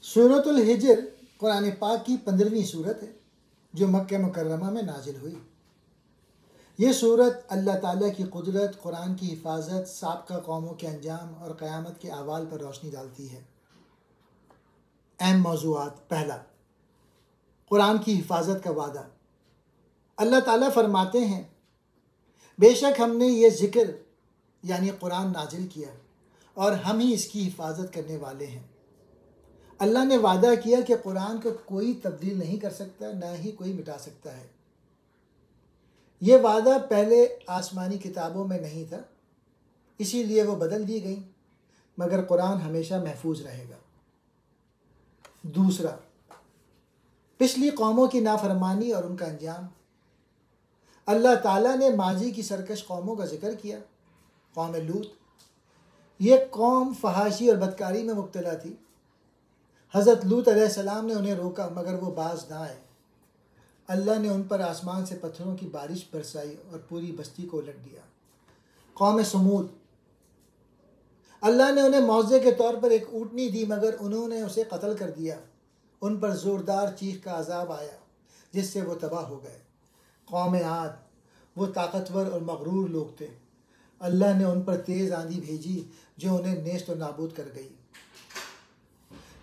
سورۃ الحجر قرآن پاک کی 15ویں صورت ہے جو مکہ مکرمہ میں نازل ہوئی۔ یہ صورت اللہ تعالیٰ کی قدرت، قرآن کی حفاظت، سابقہ قوموں کے انجام اور قیامت کے احوال پر روشنی ڈالتی ہے۔ اہم موضوعات: پہلا، قرآن کی حفاظت کا وعدہ۔ اللہ تعالیٰ فرماتے ہیں، بے شک ہم نے یہ ذکر یعنی قرآن نازل کیا اور ہم ہی اس کی حفاظت کرنے والے ہیں۔ اللہ نے وعدہ کیا کہ قرآن کو کوئی تبدیل نہیں کر سکتا، نہ ہی کوئی مٹا سکتا ہے۔ یہ وعدہ پہلے آسمانی کتابوں میں نہیں تھا، اسی لیے وہ بدل دی گئیں، مگر قرآن ہمیشہ محفوظ رہے گا۔ دوسرا، پچھلی قوموں کی نافرمانی اور ان کا انجام۔ اللہ تعالیٰ نے ماضی کی سرکش قوموں کا ذکر کیا۔ قوم لوط، یہ قوم فحاشی اور بدکاری میں مبتلا تھی۔ حضرت لوط علیہ السلام نے انہیں روکا مگر وہ باز نہ آئے۔ اللہ نے ان پر آسمان سے پتھروں کی بارش برسائی اور پوری بستی کو الٹ دیا۔ قوم سمود، اللہ نے انہیں معاوضے کے طور پر ایک اونٹنی دی مگر انہوں نے اسے قتل کر دیا۔ ان پر زوردار چیخ کا عذاب آیا جس سے وہ تباہ ہو گئے۔ قوم عاد، وہ طاقتور اور مغرور لوگ تھے۔ اللہ نے ان پر تیز آندھی بھیجی جو انہیں نیست و نابود کر گئی۔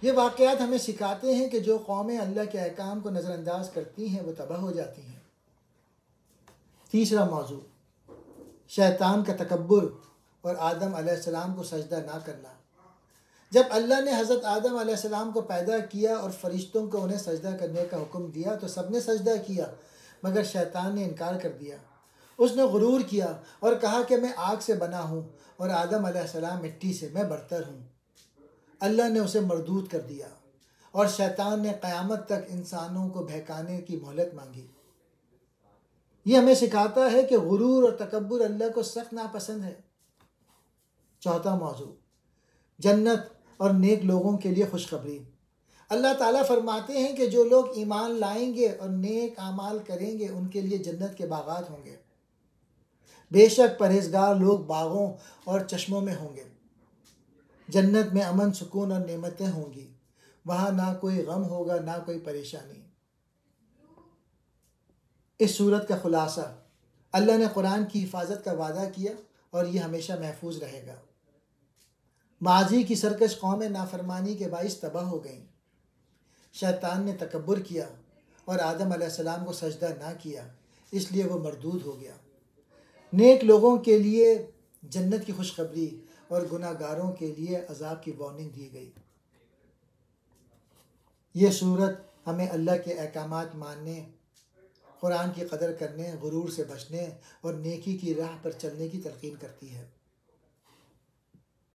یہ واقعات ہمیں سکھاتے ہیں کہ جو قومیں اللہ کے احکام کو نظر انداز کرتی ہیں وہ تباہ ہو جاتی ہیں۔ تیسرا موضوع، شیطان کا تکبر اور آدم علیہ السلام کو سجدہ نہ کرنا۔ جب اللہ نے حضرت آدم علیہ السلام کو پیدا کیا اور فرشتوں کو انہیں سجدہ کرنے کا حکم دیا تو سب نے سجدہ کیا مگر شیطان نے انکار کر دیا۔ اس نے غرور کیا اور کہا کہ میں آگ سے بنا ہوں اور آدم علیہ السلام مٹی سے، میں برتر ہوں۔ اللہ نے اسے مردود کر دیا اور شیطان نے قیامت تک انسانوں کو بہکانے کی مہلت مانگی۔ یہ ہمیں سکھاتا ہے کہ غرور اور تکبر اللہ کو سخت ناپسند ہے۔ چوتھا موضوع، جنت اور نیک لوگوں کے لیے خوشخبری۔ اللہ تعالیٰ فرماتے ہیں کہ جو لوگ ایمان لائیں گے اور نیک اعمال کریں گے ان کے لیے جنت کے باغات ہوں گے۔ بے شک پرہیزگار لوگ باغوں اور چشموں میں ہوں گے۔ جنت میں امن، سکون اور نعمتیں ہوں گی، وہاں نہ کوئی غم ہوگا نہ کوئی پریشانی۔ اس صورت کا خلاصہ، اللہ نے قرآن کی حفاظت کا وعدہ کیا اور یہ ہمیشہ محفوظ رہے گا۔ ماضی کی سرکش قومیں نافرمانی کے باعث تباہ ہو گئیں۔ شیطان نے تکبر کیا اور آدم علیہ السلام کو سجدہ نہ کیا، اس لیے وہ مردود ہو گیا۔ نیک لوگوں کے لیے جنت کی خوشخبری اور گناہ گاروں کے لیے عذاب کی وارننگ دی گئی۔ یہ صورت ہمیں اللہ کے احکامات ماننے، قرآن کی قدر کرنے، غرور سے بچنے اور نیکی کی راہ پر چلنے کی تلقین کرتی ہے۔